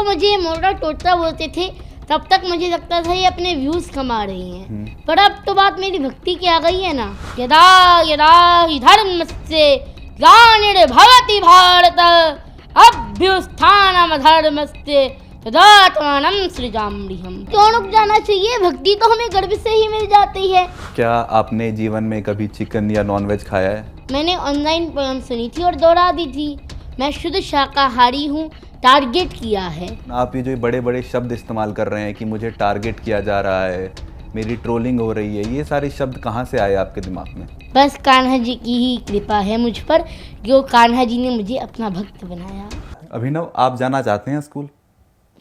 वो मुझे मोटा टोटका बोलते थे तब तक मुझे लगता था ये अपने व्यूज कमा रही हैं, पर अब तो बात मेरी भक्ति की आ गई है ना। यदा यदा हि धर्मस्य ग्लानिर्भवति भारत अभ्युत्थानम् अधर्मस्य तदात्मानं सृजाम्यहम्। क्यों रुक जाना चाहिए, भक्ति तो हमें गर्भ से ही मिल जाती है। क्या आपने जीवन में कभी चिकन या नॉनवेज खाया है? मैंने ऑनलाइन पोयम सुनी थी और दोहरा दी थी। मैं शुद्ध शाकाहारी हूँ, टारगेट किया है। आप ये जो बड़े बड़े शब्द इस्तेमाल कर रहे हैं कि मुझे टारगेट किया जा रहा है, मेरी ट्रोलिंग हो रही है, ये सारे शब्द कहाँ से आए आपके दिमाग में? बस कान्हा जी की ही कृपा है मुझ पर, जो कान्हा जी ने मुझे अपना भक्त बनाया। अभिनव, आप जाना चाहते हैं स्कूल?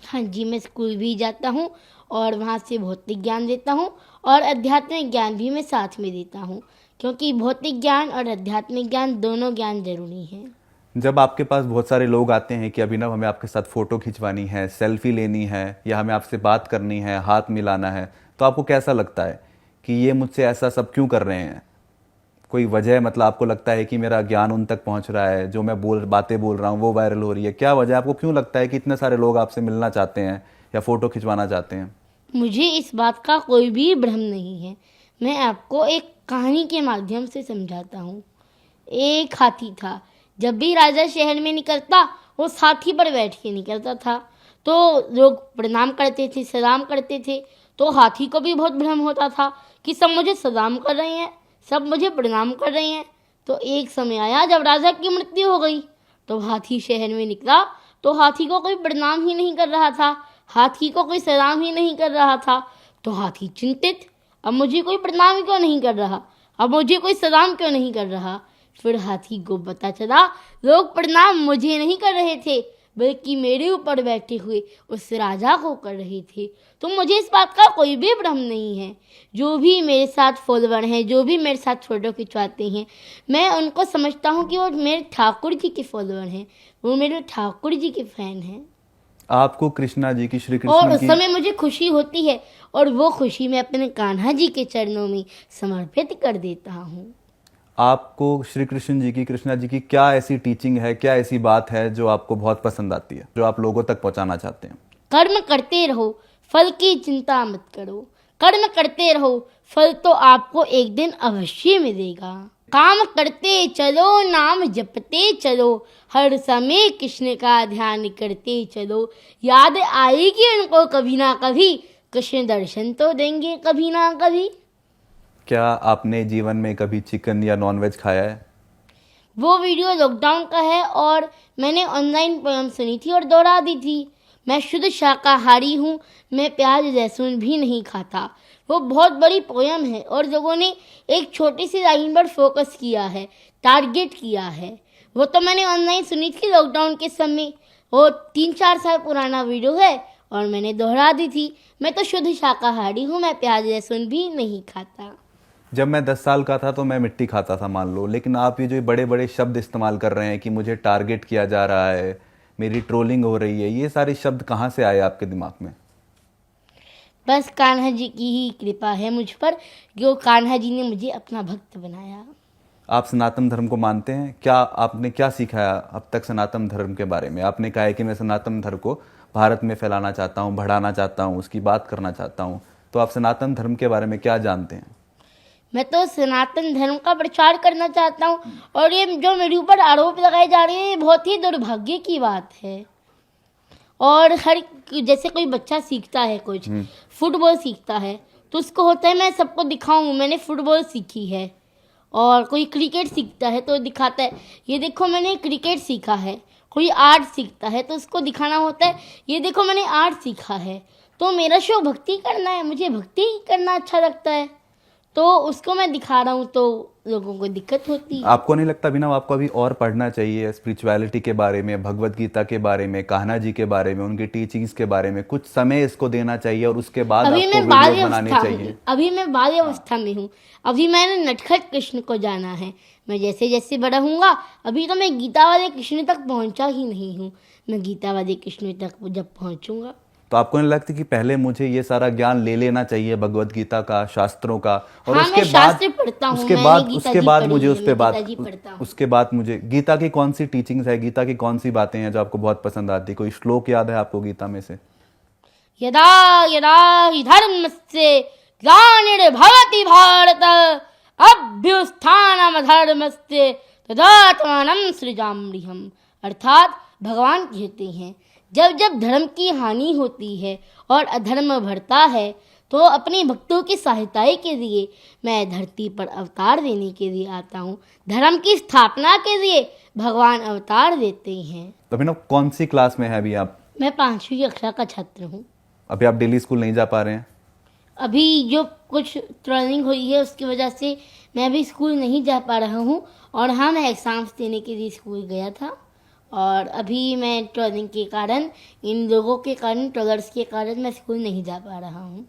हाँ जी, मैं स्कूल भी जाता हूँ और वहाँ से भौतिक ज्ञान देता हूँ और आध्यात्मिक ज्ञान भी मैं साथ में देता हूँ, क्योंकि भौतिक ज्ञान और आध्यात्मिक ज्ञान दोनों ज्ञान जरूरी हैं। जब आपके पास बहुत सारे लोग आते हैं कि अभिनव हमें आपके साथ फ़ोटो खिंचवानी है, सेल्फी लेनी है या हमें आपसे बात करनी है, हाथ मिलाना है, तो आपको कैसा लगता है कि ये मुझसे ऐसा सब क्यों कर रहे हैं? कोई वजह, मतलब आपको लगता है कि मेरा ज्ञान उन तक पहुंच रहा है, जो मैं बातें बोल रहा हूँ वो वायरल हो रही है? क्या वजह, आपको क्यों लगता है कि इतने सारे लोग आपसे मिलना चाहते हैं या फ़ोटो खिंचवाना चाहते हैं? मुझे इस बात का कोई भी भ्रम नहीं है। मैं आपको एक कहानी के माध्यम से समझाता हूँ। एक हाथी था। जब भी राजा शहर में निकलता वो हाथी पर बैठ के निकलता था, तो लोग प्रणाम करते थे, सलाम करते थे। तो हाथी को भी बहुत भ्रम होता था कि सब मुझे सलाम कर रहे हैं, सब मुझे प्रणाम कर रहे हैं। तो एक समय आया जब राजा की मृत्यु हो गई, तो हाथी शहर में निकला तो हाथी को कोई प्रणाम ही नहीं कर रहा था, हाथी को कोई सलाम ही नहीं कर रहा था। तो हाथी चिंतित, अब मुझे कोई प्रणाम क्यों नहीं कर रहा, अब मुझे कोई सलाम क्यों नहीं कर रहा। फिर हाथी को पता चला लोग प्रणाम मुझे नहीं कर रहे थे, बल्कि मेरे ऊपर बैठे हुए उस राजा को कर रहे थे। तो मुझे इस बात का कोई भी भ्रम नहीं है। जो भी मेरे साथ फॉलोवर हैं, जो भी मेरे साथ फोटो खिंचवाते हैं, मैं उनको समझता हूँ कि वो मेरे ठाकुर जी के फॉलोवर हैं, वो मेरे ठाकुर जी के फैन हैं। आपको कृष्णा जी की, श्री और कृष्ण उस की, समय मुझे खुशी होती है और वो खुशी मैं अपने कान्हा जी के चरणों में समर्पित कर देता हूँ। आपको श्री कृष्ण जी की, कृष्णा जी की क्या ऐसी टीचिंग है, क्या ऐसी बात है जो आपको बहुत पसंद आती है, जो आप लोगों तक पहुंचाना चाहते हैं? कर्म करते रहो, फल की चिंता मत करो। कर्म करते रहो, फल तो आपको एक दिन अवश्य मिलेगा। काम करते चलो, नाम जपते चलो, हर समय कृष्ण का ध्यान करते चलो। याद आएगी उनको कभी ना कभी, कृष्ण दर्शन तो देंगे कभी ना कभी। क्या आपने जीवन में कभी चिकन या नॉनवेज खाया है? वो वीडियो लॉकडाउन का है और मैंने ऑनलाइन पोयम सुनी थी और दोहरा दी थी। मैं शुद्ध शाकाहारी हूँ, मैं प्याज लहसुन भी नहीं खाता। वो बहुत बड़ी पोयम है और लोगों ने एक छोटी सी लाइन पर फोकस किया है, टारगेट किया है। वो तो मैंने ऑनलाइन सुनी थी लॉकडाउन के समय। वो 3-4 साल पुराना वीडियो है और मैंने दोहरा दी थी। मैं तो शुद्ध शाकाहारी हूँ, मैं प्याज लहसुन भी नहीं खाता। जब मैं 10 साल का था तो मैं मिट्टी खाता था, मान लो, लेकिन आप ये जो बड़े बड़े शब्द इस्तेमाल कर रहे हैं कि मुझे टारगेट किया जा रहा है, मेरी ट्रोलिंग हो रही है, ये सारे शब्द कहाँ से आए आपके दिमाग में? बस कान्हा जी की ही कृपा है मुझ पर, जो कान्हा जी ने मुझे अपना भक्त बनाया। आप सनातन धर्म को मानते हैं? क्या आपने क्या सीखा है अब तक सनातन धर्म के बारे में? आपने कहा है कि मैं सनातन धर्म को भारत में फैलाना चाहता हूँ, बढ़ाना चाहता हूँ, उसकी बात करना चाहता हूँ, तो आप सनातन धर्म के बारे में क्या जानते हैं? मैं तो सनातन धर्म का प्रचार करना चाहता हूँ और ये जो मेरे ऊपर आरोप लगाए जा रहे हैं ये बहुत ही दुर्भाग्य की बात है। और हर जैसे कोई बच्चा सीखता है, कुछ फुटबॉल सीखता है तो उसको होता है मैं सबको दिखाऊं मैंने फुटबॉल सीखी है। और कोई क्रिकेट सीखता है तो दिखाता है ये देखो मैंने क्रिकेट सीखा है। कोई आर्ट सीखता है तो उसको दिखाना होता है ये देखो मैंने आर्ट सीखा है। तो मेरा शो भक्ति करना है, मुझे भक्ति करना अच्छा लगता है, तो उसको मैं दिखा रहा हूँ तो लोगों को दिक्कत होती है। आपको नहीं लगता बिना आपको अभी और पढ़ना चाहिए स्पिरिचुअलिटी के बारे में, भगवत गीता के बारे में, कान्हा जी के बारे में, उनकी टीचिंग्स के बारे में? कुछ समय इसको देना चाहिए और उसके बाद अभी आपको मैं वीडियो बनानी चाहिए। अभी मैं बाल्य अवस्था में हूँ। अभी मैंने नटखट कृष्ण को जाना है। मैं जैसे जैसे बड़ा हूँगा, अभी तो मैं गीता वाले कृष्ण तक पहुँचा ही नहीं हूँ। मैं गीता वाले कृष्ण तक जब पहुँचूंगा तो आपको नहीं लगता कि पहले मुझे ये सारा ज्ञान ले लेना चाहिए भगवत गीता का, शास्त्रों का, और हाँ, उसके मैं बाद शास्त्र पढ़ता हूँ, उसके मैंने बाद गीता उसके जी बाद पढ़ी मुझे है, उस पे मैं बात गीता जी पढ़ता हूँ। उसके बाद मुझे गीता की कौन सी टीचिंग्स है, गीता की कौन सी बातें हैं जो आपको बहुत पसंद आती है? कोई श्लोक याद है आपको गीता में से? यदा यदा हि धर्मस्य ग्लानिर्भवति भारत अभ्युत्थानमधर्मस्य तदात्मानं सृजाम्यहम्। अर्थात भगवान कहते हैं, जब जब धर्म की हानि होती है और अधर्म बढ़ता है तो अपने भक्तों की सहायता के लिए मैं धरती पर अवतार देने के लिए आता हूँ। धर्म की स्थापना के लिए भगवान अवतार देते हैं। तो अभी ना कौन सी क्लास में है अभी आप? मैं 5वीं कक्षा का छात्र हूँ। अभी आप डेली स्कूल नहीं जा पा रहे हैं? अभी जो कुछ ट्रेनिंग हुई है उसकी वजह से मैं अभी स्कूल नहीं जा पा रहा हूँ। और हाँ, मैं एग्ज़ाम्स देने के लिए स्कूल गया था, और अभी मैं ट्रेनिंग के कारण, इन लोगों के कारण, ट्रोलर्स के कारण मैं स्कूल नहीं जा पा रहा हूँ।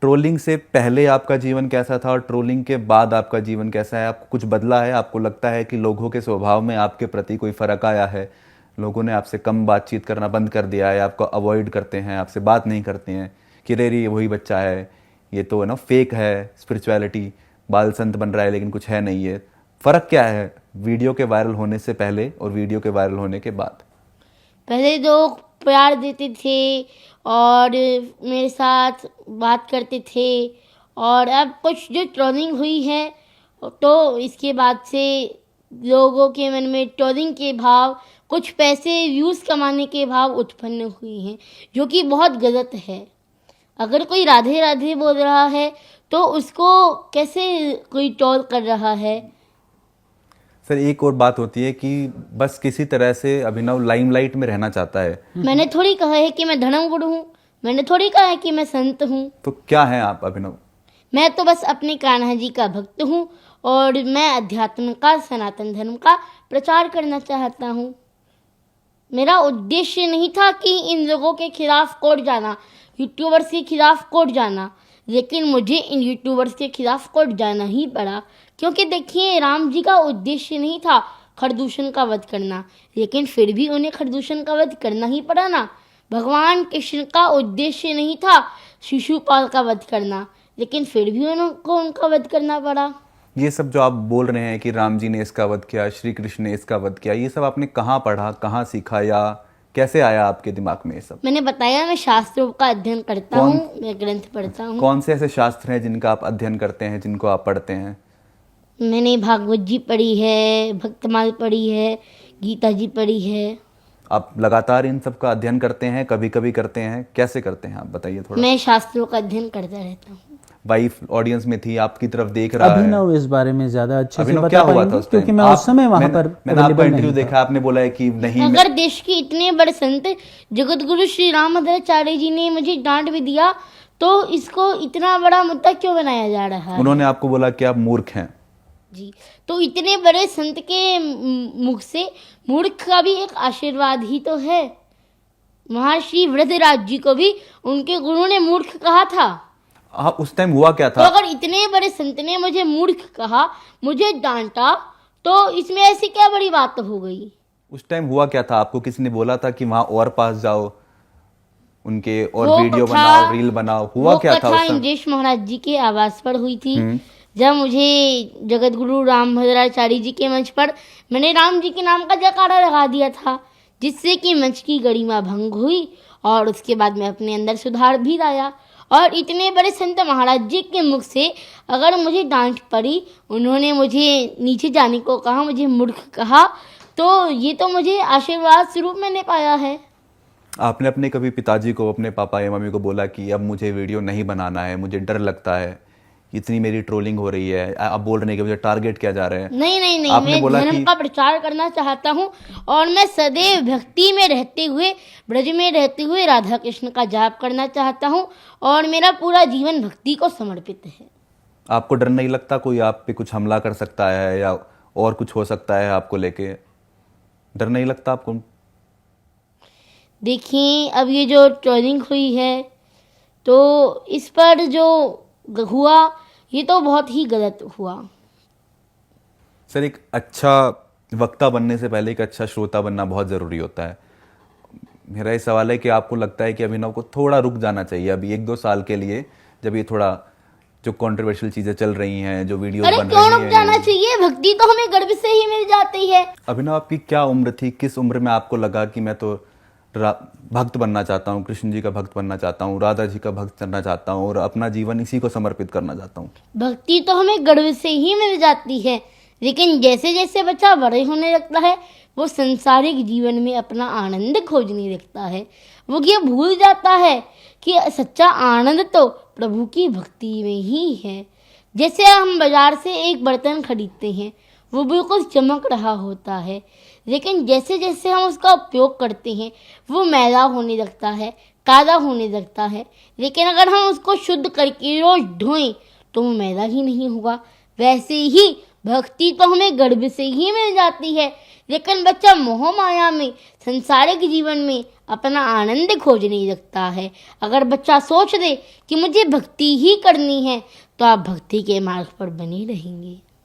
ट्रोलिंग से पहले आपका जीवन कैसा था और ट्रोलिंग के बाद आपका जीवन कैसा है? आपको कुछ बदला है? आपको लगता है कि लोगों के स्वभाव में आपके प्रति कोई फ़र्क आया है? लोगों ने आपसे कम बातचीत करना बंद कर दिया है, आपको अवॉइड करते हैं, आपसे बात नहीं करते हैं कि रे ये वही बच्चा है, ये तो है ना फेक है, स्पिरिचुअलिटी, बाल संत बन रहा है लेकिन कुछ है नहीं है? फ़र्क क्या है वीडियो के वायरल होने से पहले और वीडियो के वायरल होने के बाद? पहले लोग प्यार देते थे और मेरे साथ बात करते थे, और अब कुछ जो ट्रोलिंग हुई है तो इसके बाद से लोगों के मन में ट्रोलिंग के भाव, कुछ पैसे व्यूज़ कमाने के भाव उत्पन्न हुए हैं, जो कि बहुत गलत है। अगर कोई राधे राधे बोल रहा है तो उसको कैसे कोई ट्रोल कर रहा है? सर, एक और बात होती है कि बस किसी तरह से अभिनव लाइमलाइट में रहना चाहता है। मैंने थोड़ी कहा है कि मैं धर्मगुरु हूँ, मैंने थोड़ी कहा है कि मैं संत हूँ। तो क्या है आप अभिनव? मैं तो बस अपने कान्हा जी का भक्त हूँ, और मैं अध्यात्म का, सनातन धर्म का प्रचार करना चाहता हूँ। मेरा उद्देश्य नहीं था कि इन लोगों के खिलाफ कोर्ट जाना, यूट्यूबर्स के खिलाफ कोर्ट जाना, लेकिन मुझे इन यूट्यूबर्स के खिलाफ कोर्ट जाना ही पड़ा। क्योंकि देखिए, राम जी का उद्देश्य नहीं था खरदूषण का वध करना, लेकिन फिर भी उन्हें खरदूषण का वध करना ही पड़ा ना। भगवान कृष्ण का उद्देश्य नहीं था शिशुपाल का वध करना, लेकिन फिर भी उनको उनका वध करना पड़ा। ये सब जो आप बोल रहे हैं कि राम जी ने इसका वध किया, श्री कृष्ण ने इसका वध किया, ये सब आपने कहाँ पढ़ा, कहाँ सीखा, या कैसे आया आपके दिमाग में ये सब? मैंने बताया, मैं शास्त्रों का अध्ययन करता हूँ, मैं ग्रंथ पढ़ता हूँ। कौन से ऐसे शास्त्र हैं जिनका आप अध्ययन करते हैं, जिनको आप पढ़ते हैं? मैंने भागवत जी पढ़ी है, भक्तमाल पढ़ी है, गीता जी पढ़ी है। आप लगातार इन सब का अध्ययन करते हैं, कभी कभी करते हैं, कैसे करते हैं आप बताइए थोड़ा। मैं शास्त्रों का अध्ययन करता रहता हूँ। वाइफ ऑडियंस में थी, आपकी तरफ देख रहा है। अभिनव इस बारे में ज्यादा अच्छे से अभिनव, क्या बता हुआ था पाएंगे उस टाइम? क्योंकि मैं उस समय वहां पर मैंने आपका available इंटरव्यू नहीं था। देखा, आपने बोला है कि नहीं अगर देश के इतने बड़े संत जगत गुरु श्री रामभद्राचार्य जी ने मुझे डांट भी दिया, तो इसको इतना बड़ा मुद्दा क्यों बनाया जा रहा है? उन्होंने आपको बोला कि आप मूर्ख हैं जी, तो इतने बड़े संत के मुख से मूर्ख का भी एक आशीर्वाद ही तो है। महर्षि वृद्धराज जी को भी उनके गुरु ने मूर्ख कहा था। आप उस टाइम हुआ क्या तो था? अगर इतने बड़े संत ने मुझे मूर्ख कहा, मुझे डांटा, तो इसमें ऐसी क्या बड़ी बात हो गई? उस टाइम हुआ क्या था? आपको किसी ने बोला था कि वहां और पास जाओ, उनके और वो वीडियो कथा- बनाओ, रील बनाओ, हुआ क्या था वो उस कथा समय? इंद्रेश महाराज जी के आवास पर हुई थी, जब मुझे जगत गुरु रामभद्राचार्य जी के मंच पर मैंने राम जी के नाम का जयकारा लगा दिया था, जिससे कि मंच की गरिमा भंग हुई, और उसके बाद मैं अपने अंदर सुधार भी लाया। और इतने बड़े संत महाराज जी के मुख से अगर मुझे डांट पड़ी, उन्होंने मुझे नीचे जाने को कहा, मुझे मूर्ख कहा, तो ये तो मुझे आशीर्वाद स्वरूप मैंने पाया है। आपने अपने कभी पिताजी को, अपने पापा या मम्मी को बोला कि अब मुझे वीडियो नहीं बनाना है, मुझे डर लगता है, इतनी मेरी ट्रोलिंग हो रही है, आप बोल रहे हैं कि मुझे टारगेट किया जा रहा है? नहीं, आपने मैं बोला धर्म कि- का प्रचार करना चाहता हूँ, और मैं सदैव भक्ति में रहते हुए, ब्रज में रहते हुए राधा कृष्ण का जाप करना चाहता हूँ, और मेरा पूरा जीवन भक्ति को समर्पित है। आपको डर नहीं लगता कोई आप पे कुछ हमला कर सकता है या और कुछ हो सकता है आपको लेके? डर नहीं लगता आपको? देखिए, अब ये जो ट्रोलिंग हुई है, तो इस पर जो हुआ, ये तो बहुत ही गलत हुआ। सर, एक अच्छा वक्ता बनने से पहले एक अच्छा श्रोता बनना बहुत ज़रूरी होता है। मेरा ये सवाल है कि आपको लगता है कि अभिनव को थोड़ा रुक जाना चाहिए अभी 1-2 साल के लिए, जब ये थोड़ा जो कंट्रोवर्शियल चीजें चल रही हैं, जो वीडियो अरे बन क्यों रुक रही जाना हैं। चाहिए? भक्ति तो हमें गर्भ से ही मिल जाती है। अभिनव आपकी क्या उम्र थी, किस उम्र में आपको लगा कि मैं तो भक्त बनना चाहता हूँ, कृष्ण जी का भक्त बनना चाहता हूँ, राधा जी का भक्त बनना चाहता हूँ और अपना जीवन इसी को समर्पित करना चाहता हूँ? भक्ति तो हमें गर्भ से ही मिल जाती है, लेकिन जैसे जैसे बच्चा बड़े होने लगता है वो संसारिक जीवन में अपना आनंद खोजने लगता है। वो ये भूल जाता है कि सच्चा आनंद तो प्रभु की भक्ति में ही है। जैसे हम बाजार से एक बर्तन खरीदते हैं, वो बिल्कुल चमक रहा होता है, लेकिन जैसे जैसे हम उसका उपयोग करते हैं वो मैला होने लगता है, काला होने लगता है। लेकिन अगर हम उसको शुद्ध करके रोज धोएं तो वो मैला ही नहीं होगा। वैसे ही भक्ति तो हमें गर्भ से ही मिल जाती है, लेकिन बच्चा मोह माया में, संसारिक जीवन में अपना आनंद खोजने लगता है। अगर बच्चा सोच ले कि मुझे भक्ति ही करनी है तो आप भक्ति के मार्ग पर बने रहेंगे।